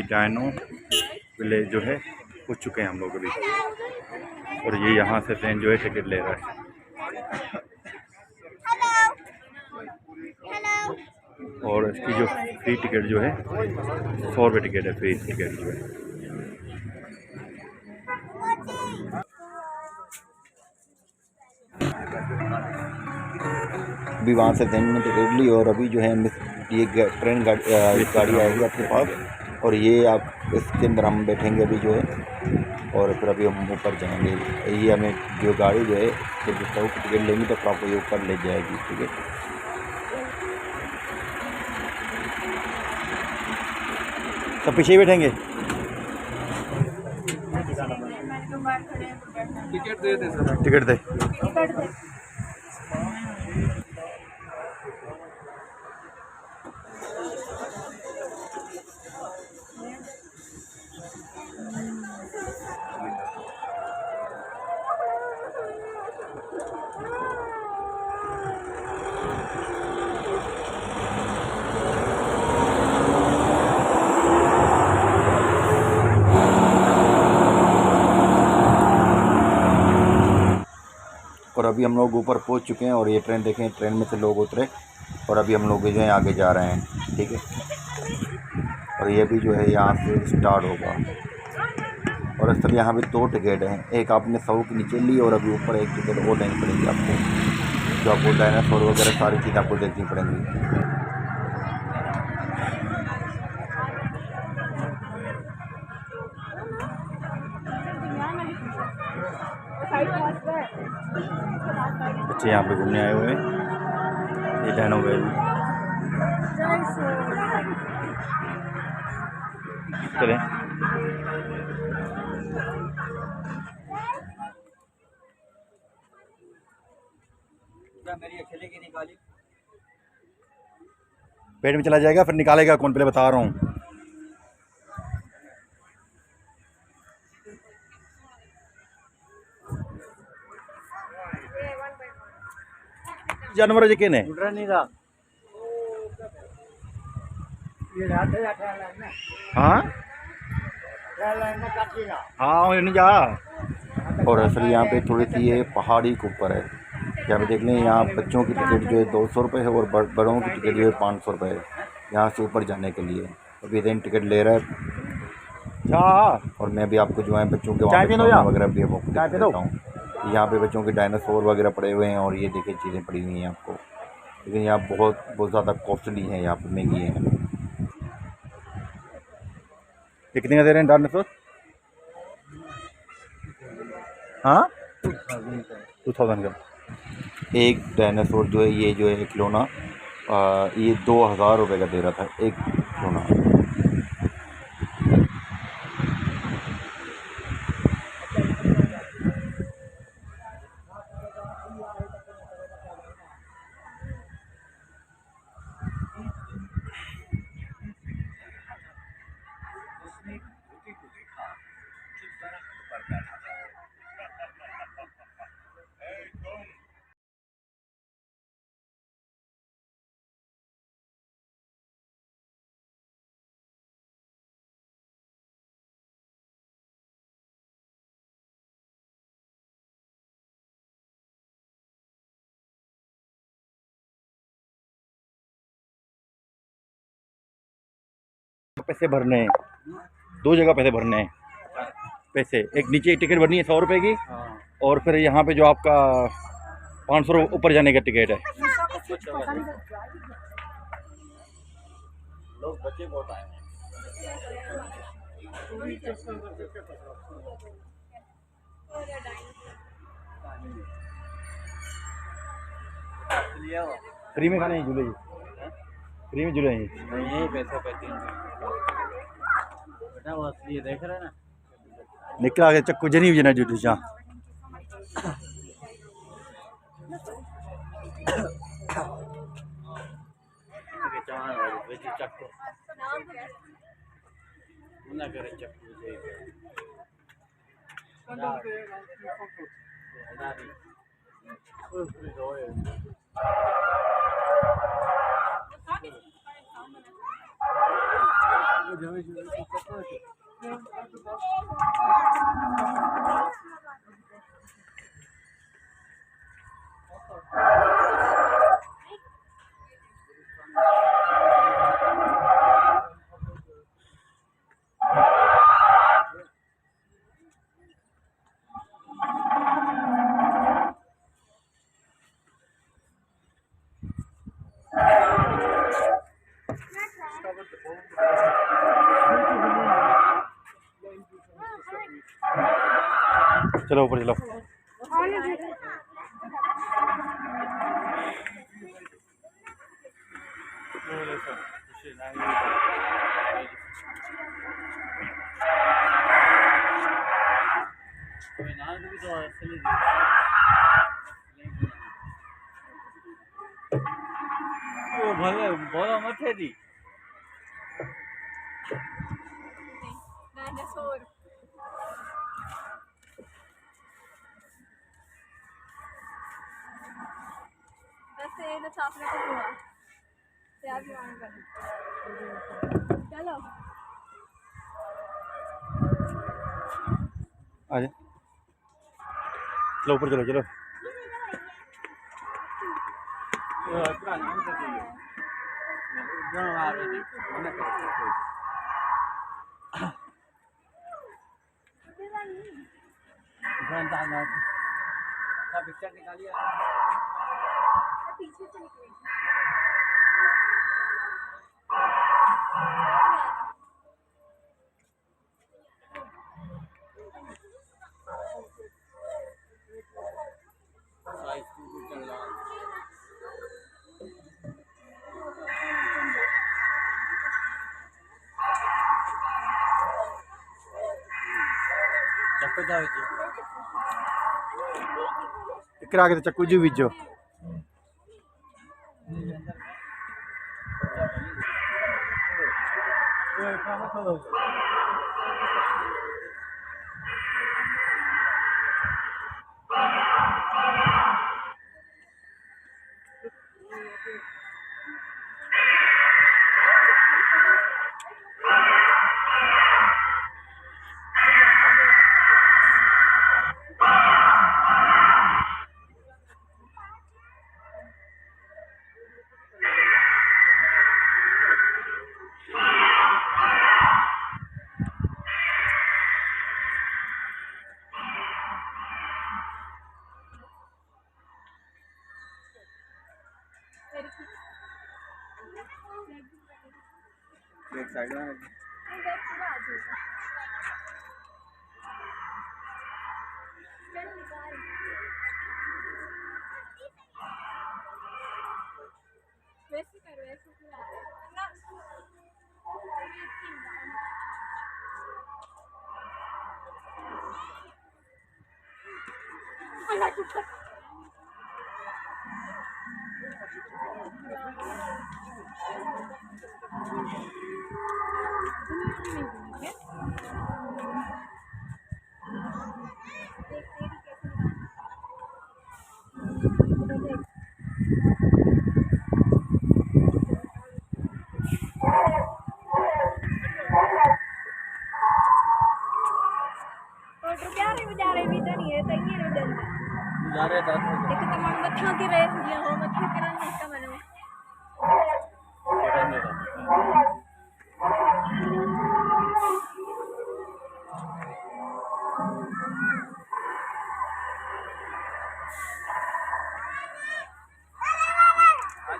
Dino village जो है पहुँच चुके हैं हम लोग अभी। और ये यहाँ से ट्रेन जो है टिकट ले रहा है। और इसकी जो फ्री टिकट जो है 100 रुपये टिकट है, फ्री टिकट जो है। अभी वहाँ से ट्रेन में टिकट ली और अभी जो है ये ट्रेन गाड़ी आएगी आपके पास और ये आप इसके अंदर हम बैठेंगे अभी जो है। और फिर अभी हम ऊपर जाएंगे। ये हमें जो गाड़ी जो है जब टिकट लेंगे तो आपको ये ऊपर ले जाएगी, ठीक है। सब पीछे ही बैठेंगे। टिकट दे दे सर, टिकट दे। और अभी हम लोग ऊपर पहुंच चुके हैं और ये ट्रेन देखें, ट्रेन में से लोग उतरे और अभी हम लोग जो है आगे जा रहे हैं, ठीक है। और ये भी जो है यहाँ से स्टार्ट होगा। और इस तरह यहाँ पे 2 टिकट हैं, एक आपने 100 के नीचे ली और अभी ऊपर एक टिकट और लेनी पड़ेगी आपको, जो आपको डायनासोर वगैरह सारी चीज़ें आपको देखनी पड़ेंगी। बच्चे यहाँ पे घूमने आए हुए हैं। ये डायनो वैली चलें। मेरी अकेले की निकाली पेट में चला जाएगा, फिर निकालेगा कौन, पहले बता रहा हूँ। जानवर जो केने हाँ हाँ नहीं जा। और असल यहाँ पे थोड़ी सी ये पहाड़ी के ऊपर है। यहाँ पे देख लें, यहाँ बच्चों की टिकट जो है 200 रुपये है और बड़ों की टिकट जो है 500 रुपये है यहाँ से ऊपर जाने के लिए। अभी दिन टिकट ले रहा है और मैं भी आपको जो है बच्चों के वगैरह भी देता हूँ। यहाँ पे बच्चों के डायनासोर वगैरह पड़े हुए हैं और ये देखिए चीज़ें पड़ी हुई हैं आपको, लेकिन यहाँ बहुत ज़्यादा कॉस्टली है, यहाँ पर महंगी है। कितने का दे रहे हैं डायनासोर? हाँ 2000 का एक डायनासोर जो है। ये जो है खिलौना ये 2000 रुपये का दे रहा था एक खिलौना। पैसे भरने हैं, 2 जगह पैसे भरने हैं। पैसे एक नीचे टिकट भरनी है 100 रुपये की और फिर यहाँ पे जो आपका 500 ऊपर जाने का टिकट है। लोग बच्चे बहुत आए फ्री में खाने झूले, फ्री में झूले हैं नहीं, पैसा पैसे बेटा वो असली देख रहे ना, निकला के चक्कू जनी भी जना जुटू जा चक्को ना करे चक्कू चलो ऊपर चलो। भले बोलो मत है दी डायनासोर वैसे ये तो छापने को हुआ क्या भी मान कर चलो आजा चलो ऊपर चलो चलो। पिक्चर निकालिए पीछे से निकलेगी चक्कर जाओ करा के चक्कू जी बीजो एक साइड में वैसे कर वैसे ना बेचारे भी तो नहीं है तो ये नहीं डरता जा रहे थे एक तो मन मत्था की रेस दिया हो मत्था करना इसका मनो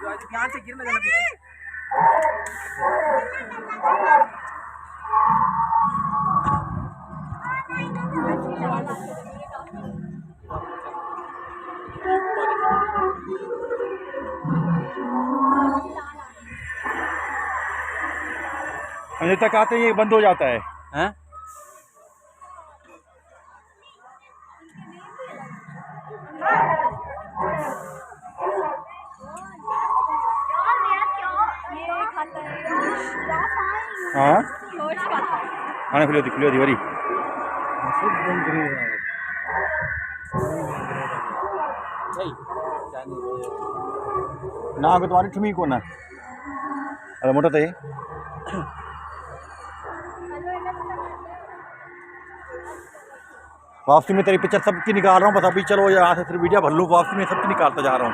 आज ध्यान से गिरना जाना पीछे अंदर तक आते ही ये बंद हो जाता है। हैं हाँ रोज खाता है खाने खुली होती वरी ना को तुम्हारी ठुमी को ना अरे मोटा तो ये वापसी में तेरी पिक्चर सबकी निकाल रहा हूँ, बस अभी चलो यहाँ से फिर वीडियो भर लूँ, वापसी में सबकी निकालता जा रहा हूँ।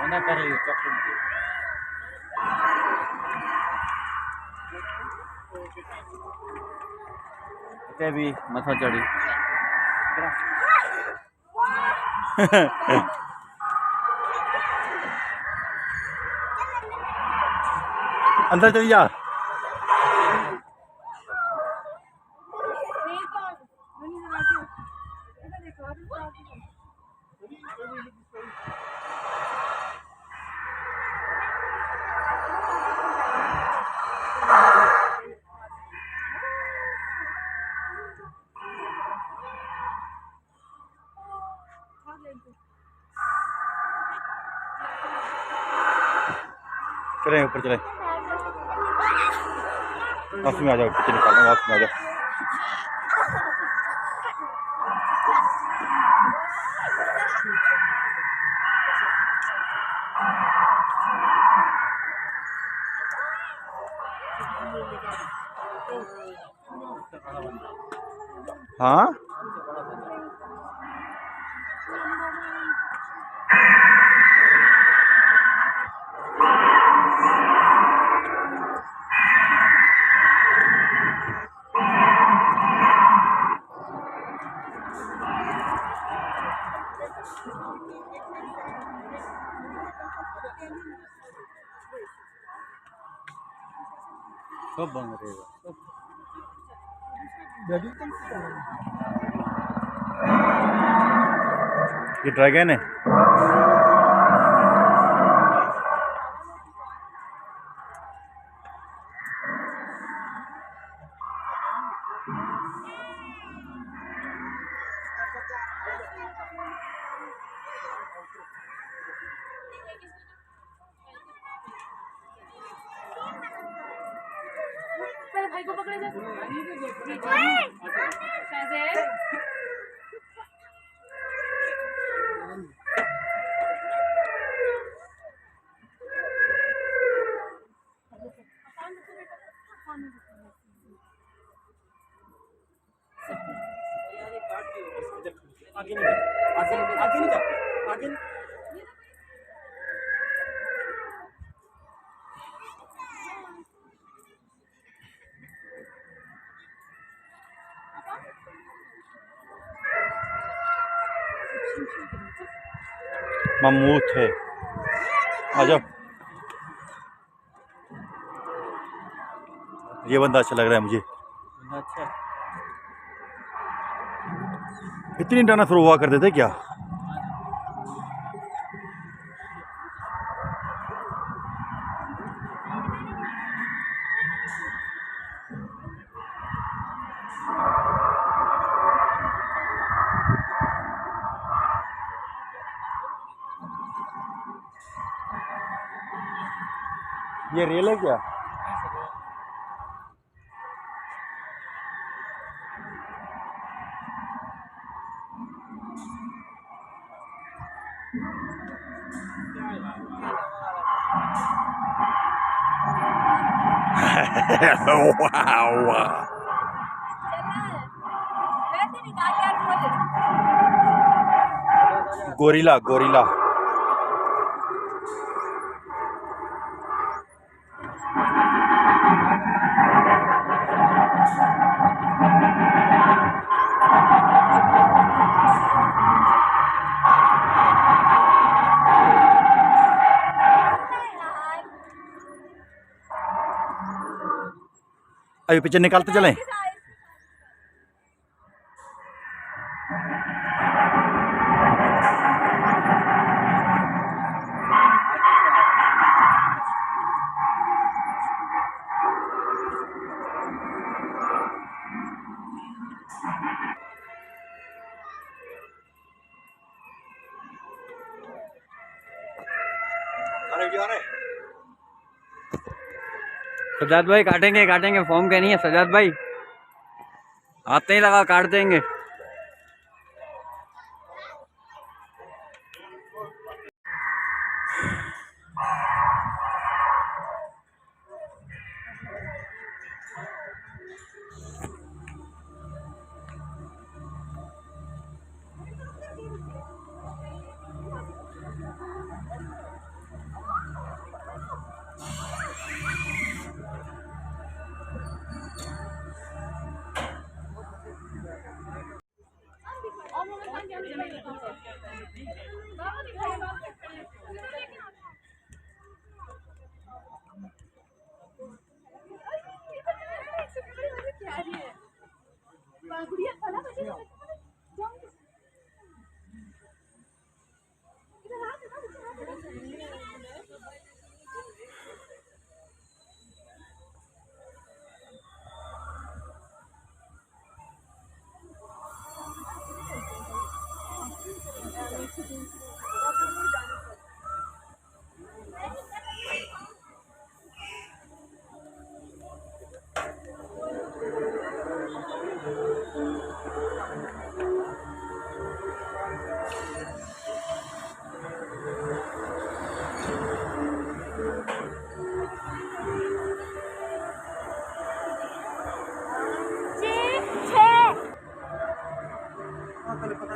मना कर रही हो चप्पू भी मथा चढ़ी। अंदर चली जा। चले ऊपर चले, वापसी में आ जाओ, पिक्चर निकाल रहा हूँ, वापसी में आ जाओ। हाँ सब बंद रहेगा। ये ड्रैगन है। भाई को पकड़े आगे नहीं आगे नहीं जाते आगे नहीं। ममूथ है, आ जाओ। ये बंदा अच्छा लग रहा है मुझे। अच्छा इतनी डायनासोर हुआ करते थे क्या? ये रेल है क्या? वाह, गोरिल्ला गोरिल्ला। अभी पिक्चर निकालते चलें। सजाद भाई काटेंगे काटेंगे, फॉर्म के नहीं है सजाद भाई, आते ही लगा काट देंगे। गुड़िया खाना बचे जाओ इधर आ पापा के पास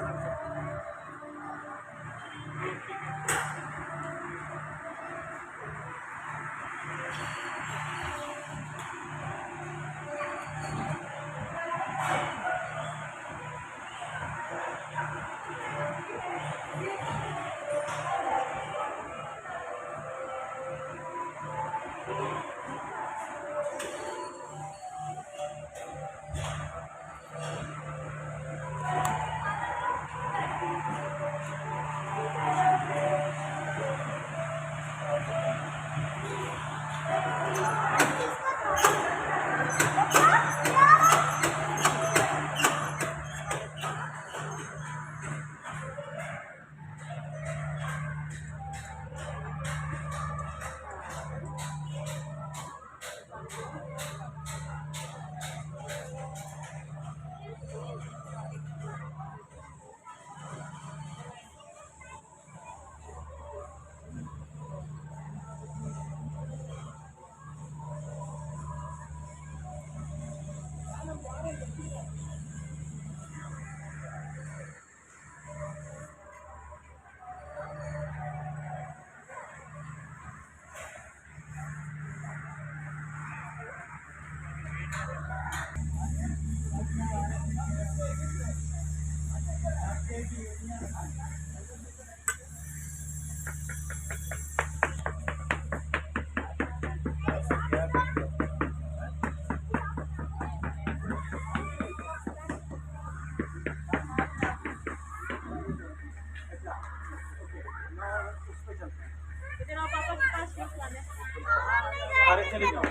अरे चले जाओ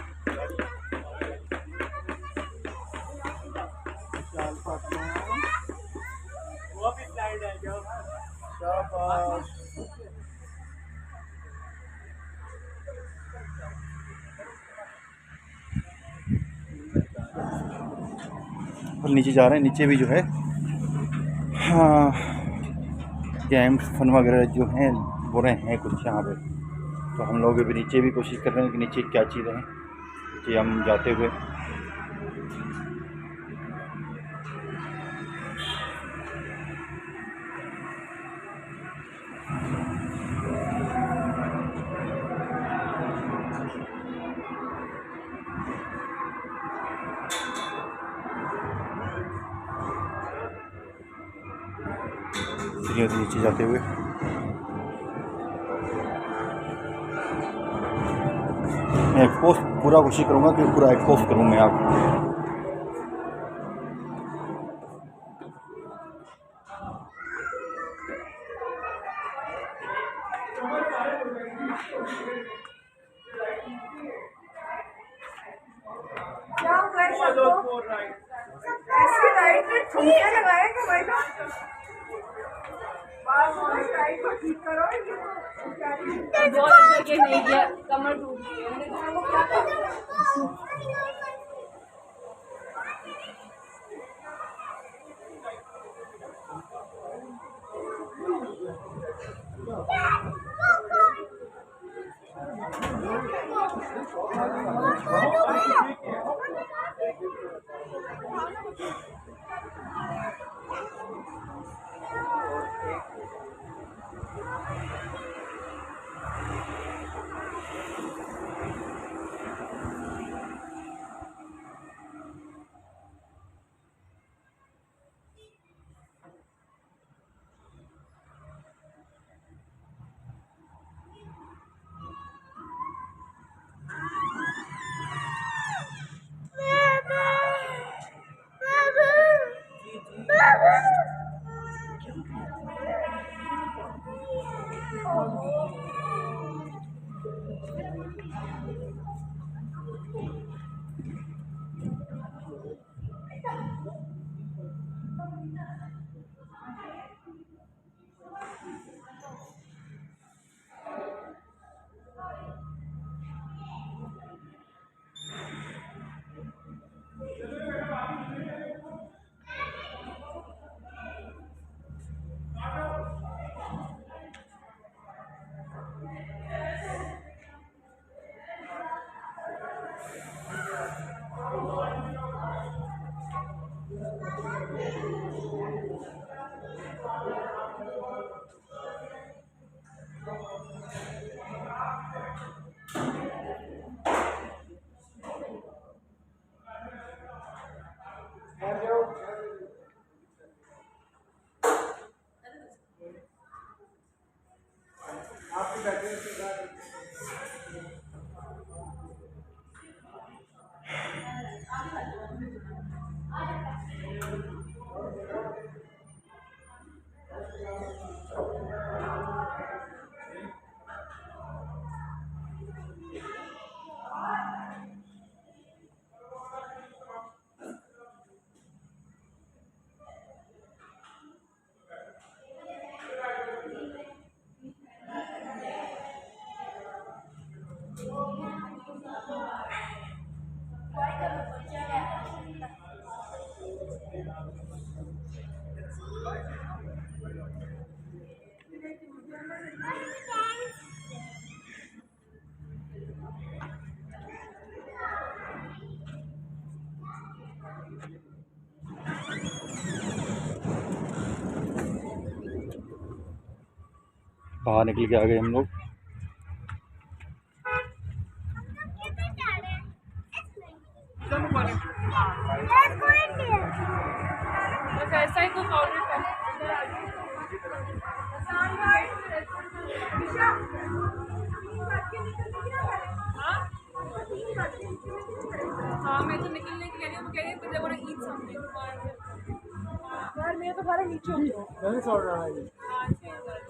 वो भी स्लाइड है जो शाबाश और नीचे जा रहे हैं। नीचे भी जो है हाँ गेम्स फन वगैरह जो हैं वो रहे हैं कुछ यहाँ पे। तो हम लोग अभी नीचे भी कोशिश कर रहे हैं कि नीचे क्या चीज़ें हैं कि हम जाते हुए सीढ़ियों से नीचे जाते हुए मैं एक्सपोज पूरा कोशिश करूँगा कि पूरा एक्सपोज करूँ मैं आपको। क्या हुआ सबको ऐसी लाइट में ठुमके लगाएगा बेटा बस लाइट को ठीक करो ये बहुत जगह नहीं गया कमर टूट गई है मैंने कहा वो क्या कर बाहर निकल के आ गए हम लोग। बस ऐसा ही कुछ ऑर्डर कर। हाँ मैं तो निकलने की कह रही हूँ, कह रही हूँ जब उन्हें ईद समथिंग यार मेरा तो सारा नीचे हो गया। मैंने छोड़ रहा है ये। हाँ 6,000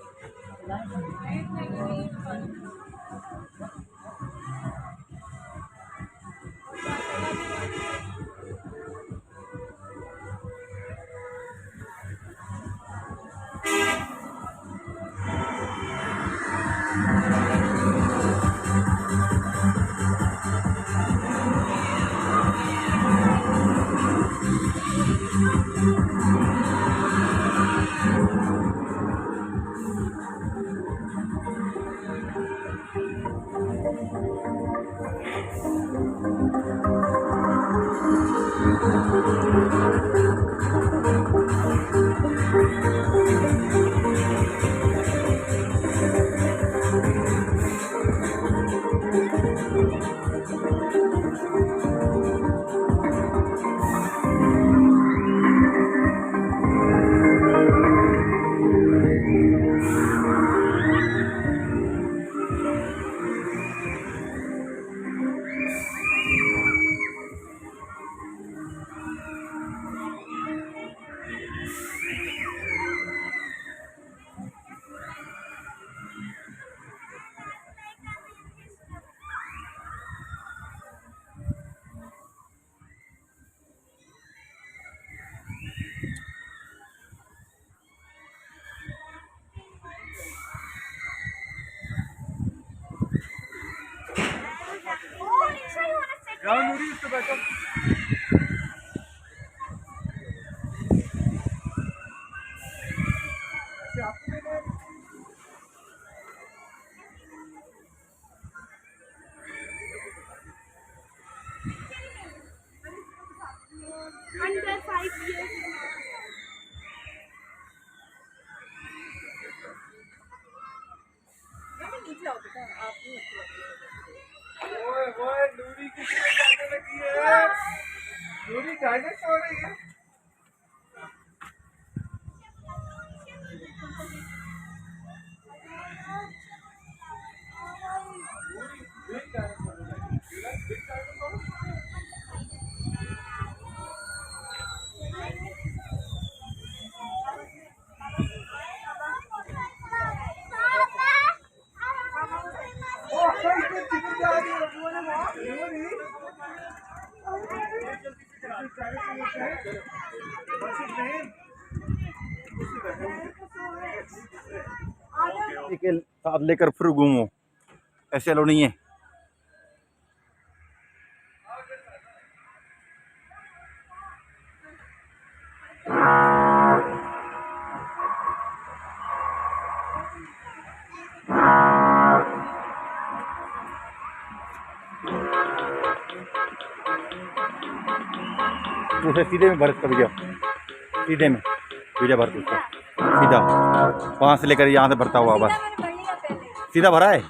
यार नूरी इस पे बैठो। Under 5 years. ओए ओए नूरी किसी ने जाने लगी है। नूरी गाने सो रही है। के साथ लेकर फिर घूमो, ऐसे लो नहीं है। उसे सीधे में भरत कर भैया, सीधे में भैया भरत उसका सीधा वहाँ से लेकर यहाँ से भरता हुआ बस सीधा भरा है।